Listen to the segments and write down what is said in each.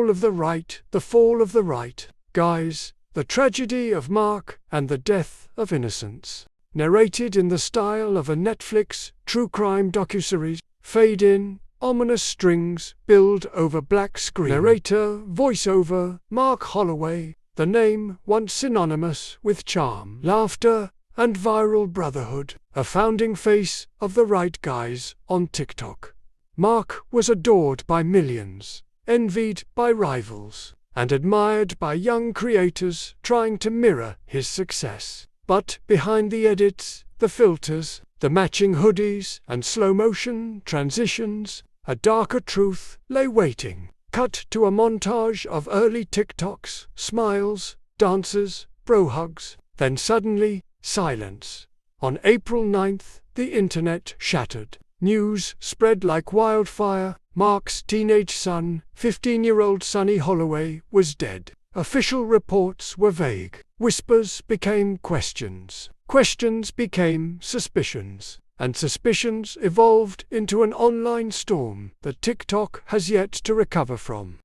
fall of the right, the fall of the right. Guys, the tragedy of Mark and the death of innocence. Narrated in the style of a Netflix true crime docuseries. Fade in, ominous strings build over black screen. Narrator, voiceover, Mark Holloway, the name once synonymous with charm, laughter, and viral brotherhood, a founding face of the right guys on TikTok. Mark was adored by millions, envied by rivals, and admired by young creators trying to mirror his success. But behind the edits, the filters, the matching hoodies, and slow-motion transitions, a darker truth lay waiting. Cut to a montage of early TikToks, smiles, dances, bro hugs, then suddenly, silence. On April 9th, the internet shattered. News spread like wildfire. Mark's teenage son, 15-year-old Sonny Holloway, was dead. Official reports were vague. Whispers became questions. Questions became suspicions. And suspicions evolved into an online storm that TikTok has yet to recover from.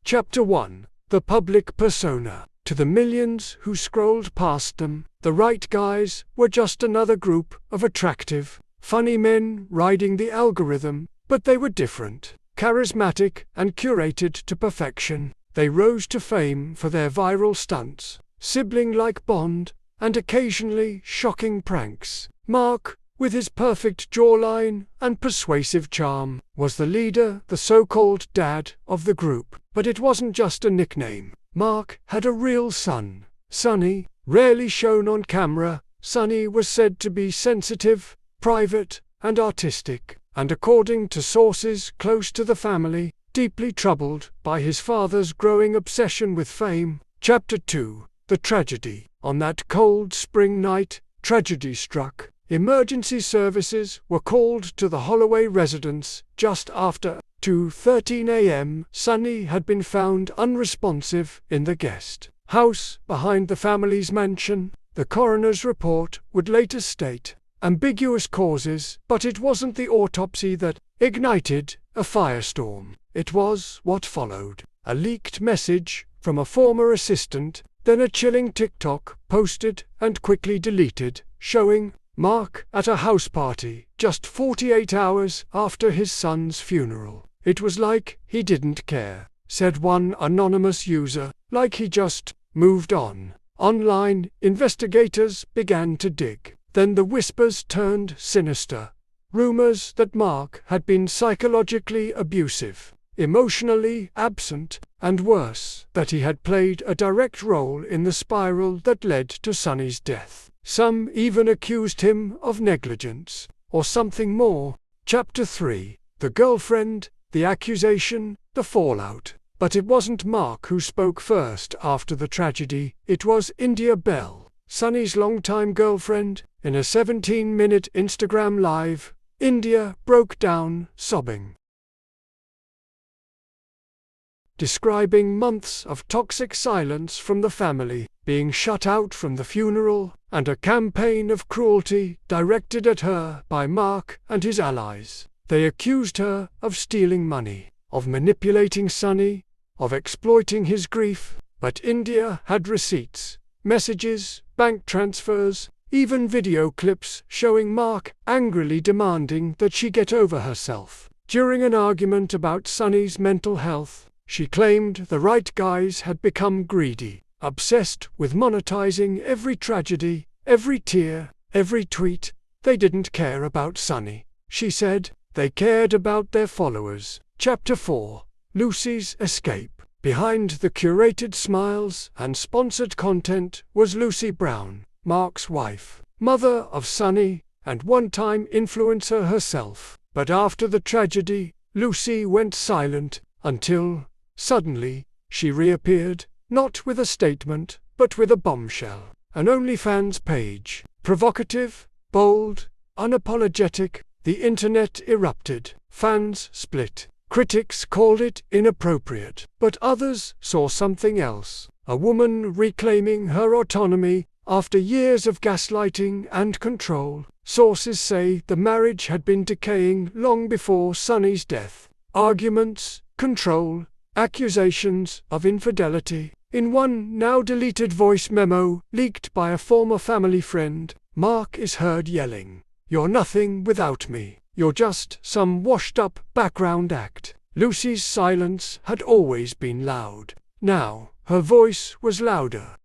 Chapter 1. The public persona. To the millions who scrolled past them, the right guys were just another group of attractive, funny men riding the algorithm, but they were different. Charismatic and curated to perfection, they rose to fame for their viral stunts, sibling-like bond, and occasionally shocking pranks. Mark, with his perfect jawline and persuasive charm, was the leader, the so-called dad of the group. But it wasn't just a nickname. Mark had a real son, Sonny, rarely shown on camera. Sonny was said to be sensitive, private, and artistic, and according to sources close to the family, deeply troubled by his father's growing obsession with fame. Chapter 2. The tragedy. On that cold spring night, tragedy struck. Emergency services were called to the Holloway residence just after 2:13 a.m. Sonny had been found unresponsive in the guest house behind the family's mansion. The coroner's report would later state ambiguous causes, but it wasn't the autopsy that ignited a firestorm. It was what followed. A leaked message from a former assistant, then a chilling TikTok posted and quickly deleted, showing Mark at a house party just 48 hours after his son's funeral. It was like he didn't care, said one anonymous user, like he just moved on. Online investigators began to dig. Then the whispers turned sinister. Rumors that Mark had been psychologically abusive, emotionally absent, and worse, that he had played a direct role in the spiral that led to Sonny's death. Some even accused him of negligence, or something more. Chapter 3. The girlfriend, the accusation, the fallout. But it wasn't Mark who spoke first after the tragedy. It was India Bell, Sonny's longtime girlfriend. In a 17-minute Instagram live, India broke down, sobbing, describing months of toxic silence from the family, being shut out from the funeral, and a campaign of cruelty directed at her by Mark and his allies. They accused her of stealing money, of manipulating Sonny, of exploiting his grief, but India had receipts, messages, bank transfers, even video clips showing Mark angrily demanding that she get over herself. During an argument about Sonny's mental health, she claimed the right guys had become greedy, obsessed with monetizing every tragedy, every tear, every tweet. They didn't care about Sonny, she said. They cared about their followers. Chapter 4. Lucy's escape. Behind the curated smiles and sponsored content was Lucy Brown, Mark's wife, mother of Sonny, and one-time influencer herself. But after the tragedy, Lucy went silent until, suddenly, she reappeared, not with a statement, but with a bombshell. An OnlyFans page. Provocative, bold, unapologetic, the internet erupted. Fans split. Critics called it inappropriate, but others saw something else. A woman reclaiming her autonomy after years of gaslighting and control. Sources say the marriage had been decaying long before Sonny's death. Arguments, control, Accusations of infidelity. In one now-deleted voice memo leaked by a former family friend, Mark is heard yelling, "You're nothing without me. You're just some washed-up background act." Lucy's silence had always been loud. Now, her voice was louder.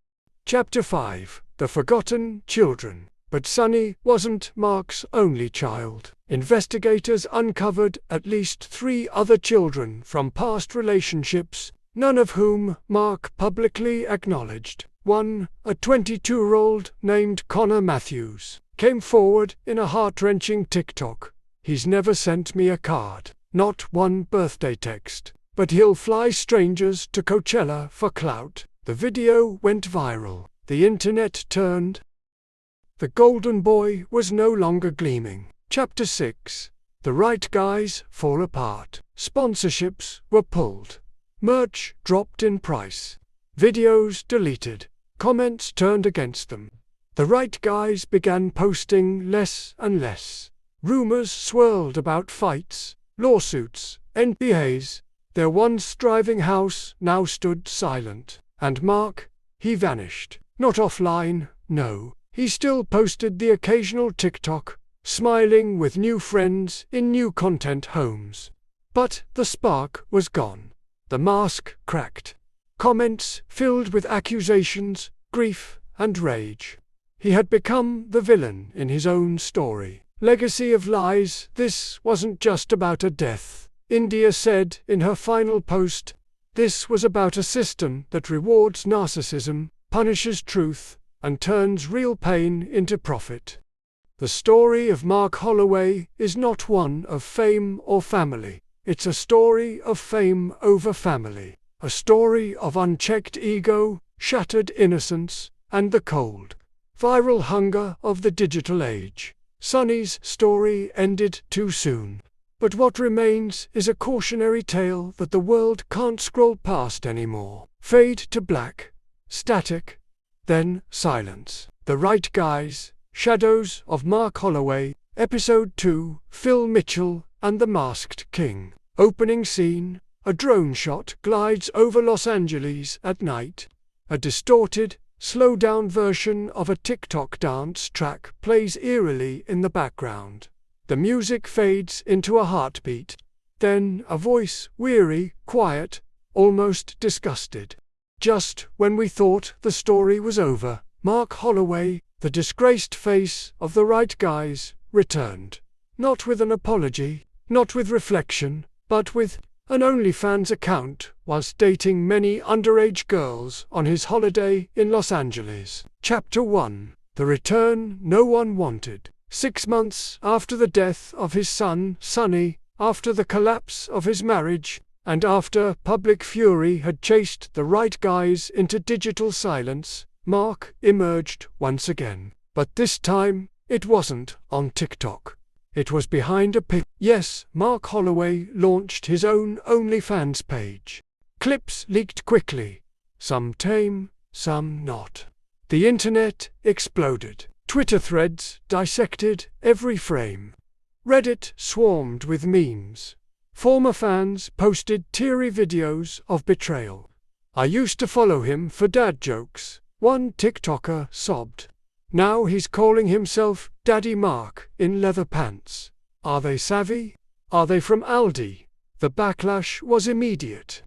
Chapter 5. The Forgotten Children. But Sunny wasn't Mark's only child. Investigators uncovered at least 3 other children from past relationships, none of whom Mark publicly acknowledged. One, a 22-year-old named Connor Matthews, came forward in a heart-wrenching TikTok. "He's never sent me a card, not one birthday text, but he'll fly strangers to Coachella for clout." The video went viral. The internet turned. The golden boy was no longer gleaming. Chapter 6. The right guys fall apart. Sponsorships were pulled. Merch dropped in price. Videos deleted. Comments turned against them. The right guys began posting less and less. Rumors swirled about fights, lawsuits, NDAs. Their once thriving house now stood silent. And Mark, he vanished. Not offline, no. He still posted the occasional TikTok, smiling with new friends in new content homes. But the spark was gone. The mask cracked. Comments filled with accusations, grief, and rage. He had become the villain in his own story. Legacy of lies. This wasn't just about a death, India said in her final post. This was about a system that rewards narcissism, punishes truth, and turns real pain into profit. The story of Mark Holloway is not one of fame or family. It's a story of fame over family. A story of unchecked ego, shattered innocence, and the cold, viral hunger of the digital age. Sunny's story ended too soon. But what remains is a cautionary tale that the world can't scroll past anymore. Fade to black. Static. Then silence. The Right Guys. Shadows of Mark Holloway. Episode 2. Phil Mitchell and the Masked King. Opening scene. A drone shot glides over Los Angeles at night. A distorted, slowed-down version of a TikTok dance track plays eerily in the background. The music fades into a heartbeat. Then a voice, weary, quiet, almost disgusted. Just when we thought the story was over, Mark Holloway, the disgraced face of the Right Guys, returned. Not with an apology, not with reflection, but with an OnlyFans account whilst dating many underage girls on his holiday in Los Angeles. Chapter 1. The Return No One Wanted. 6 months after the death of his son, Sunny, after the collapse of his marriage, and after public fury had chased the Right Guys into digital silence, Mark emerged once again. But this time, it wasn't on TikTok. It was behind a pic. Yes, Mark Holloway launched his own OnlyFans page. Clips leaked quickly. Some tame, some not. The internet exploded. Twitter threads dissected every frame. Reddit swarmed with memes. Former fans posted teary videos of betrayal. "I used to follow him for dad jokes," one TikToker sobbed. "Now he's calling himself Daddy Mark in leather pants. Are they savvy? Are they from Aldi?" The backlash was immediate.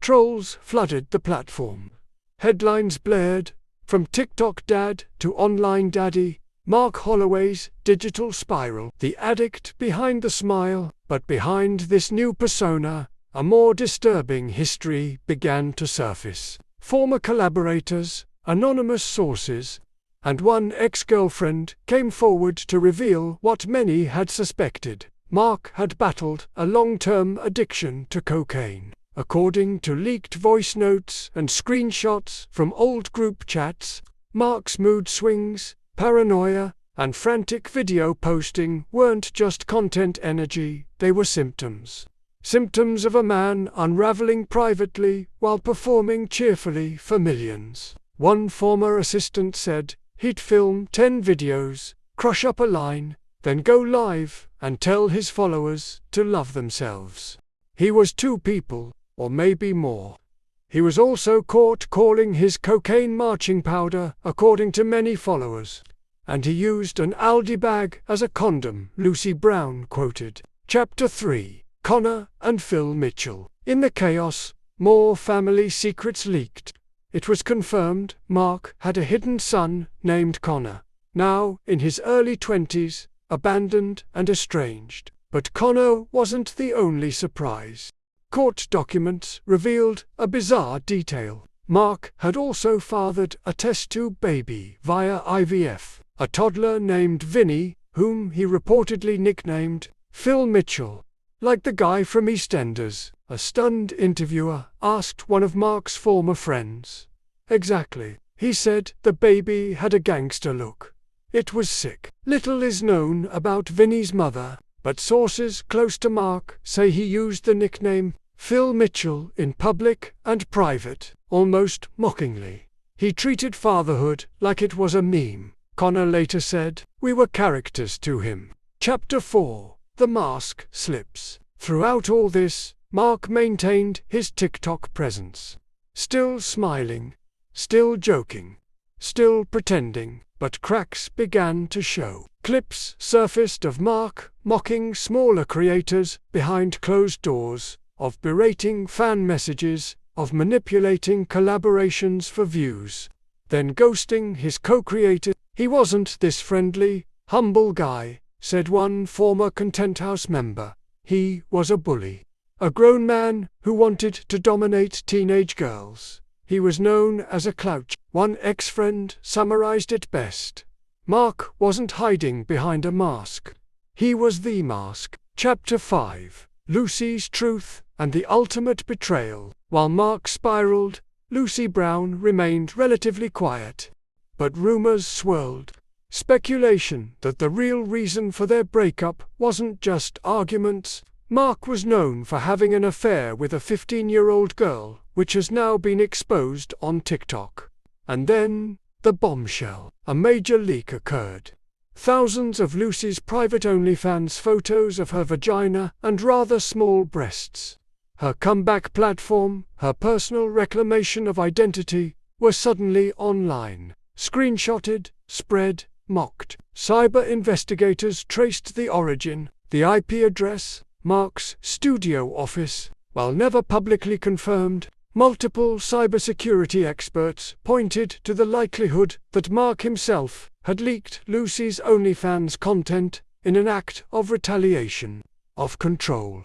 Trolls flooded the platform. Headlines blared, from TikTok dad to online daddy, Mark Holloway's digital spiral. The addict behind the smile, but behind this new persona, a more disturbing history began to surface. Former collaborators, anonymous sources, and one ex-girlfriend came forward to reveal what many had suspected. Mark had battled a long-term addiction to cocaine. According to leaked voice notes and screenshots from old group chats, Mark's mood swings, paranoia, and frantic video posting weren't just content energy, they were symptoms. Symptoms of a man unraveling privately while performing cheerfully for millions. One former assistant said he'd film 10 videos, crush up a line, then go live and tell his followers to love themselves. He was two people, or maybe more. He was also caught calling his cocaine marching powder, according to many followers. And he used an Aldi bag as a condom, Lucy Brown quoted. Chapter 3. Connor and Phil Mitchell. In the chaos, more family secrets leaked. It was confirmed Mark had a hidden son named Connor, now in his early 20s, abandoned and estranged. But Connor wasn't the only surprise. Court documents revealed a bizarre detail. Mark had also fathered a test tube baby via IVF, a toddler named Vinny, whom he reportedly nicknamed Phil Mitchell. Like the guy from EastEnders, a stunned interviewer asked one of Mark's former friends. Exactly. He said the baby had a gangster look. It was sick. Little is known about Vinny's mother, but sources close to Mark say he used the nickname Phil Mitchell in public and private, almost mockingly. He treated fatherhood like it was a meme. Connor later said, "We were characters to him." Chapter 4. The mask slips. Throughout all this, Mark maintained his TikTok presence. Still smiling, still joking, still pretending, but cracks began to show. Clips surfaced of Mark mocking smaller creators behind closed doors, of berating fan messages, of manipulating collaborations for views, then ghosting his co-creator. He wasn't this friendly, humble guy, said one former Content House member. He was a bully. A grown man who wanted to dominate teenage girls. He was known as a clout. One ex-friend summarized it best. Mark wasn't hiding behind a mask. He was the mask. Chapter 5. Lucy's truth and the ultimate betrayal. While Mark spiraled, Lucy Brown remained relatively quiet. But rumors swirled. Speculation that the real reason for their breakup wasn't just arguments. Mark was known for having an affair with a 15-year-old girl, which has now been exposed on TikTok. And then, the bombshell. A major leak occurred. Thousands of Lucy's private OnlyFans photos of her vagina and rather small breasts, her comeback platform, her personal reclamation of identity, were suddenly online. Screenshotted, spread, mocked. Cyber investigators traced the origin, the IP address, Mark's studio office. While never publicly confirmed, multiple cybersecurity experts pointed to the likelihood that Mark himself had leaked Lucy's OnlyFans content in an act of retaliation, of control.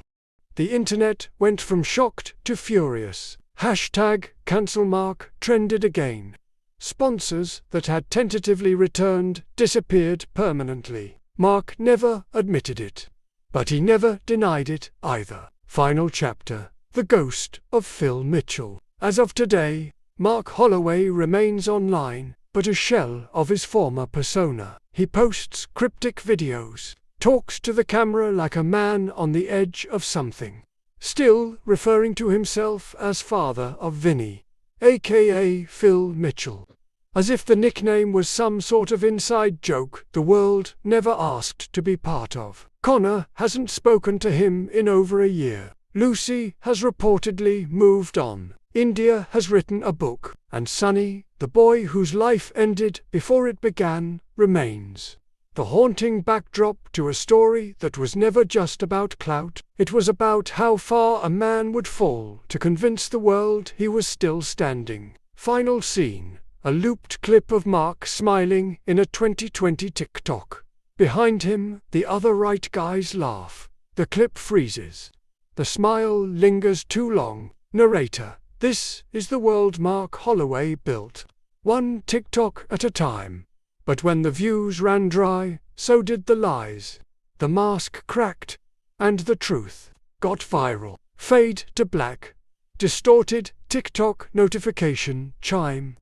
The internet went from shocked to furious. #CancelMark trended again. Sponsors that had tentatively returned disappeared permanently. Mark never admitted it. But he never denied it either. Final chapter. The ghost of Phil Mitchell. As of today, Mark Holloway remains online, but a shell of his former persona. He posts cryptic videos, talks to the camera like a man on the edge of something, still referring to himself as father of Vinny, aka Phil Mitchell. As if the nickname was some sort of inside joke the world never asked to be part of. Connor hasn't spoken to him in over a year. Lucy has reportedly moved on. India has written a book, and Sonny, the boy whose life ended before it began, remains. The haunting backdrop to a story that was never just about clout. It was about how far a man would fall to convince the world he was still standing. Final scene. A looped clip of Mark smiling in a 2020 TikTok. Behind him, the other right guys laugh. The clip freezes. The smile lingers too long. Narrator. This is the world Mark Holloway built. One TikTok at a time. But when the views ran dry, so did the lies. The mask cracked, and the truth got viral. Fade to black. Distorted TikTok notification chime.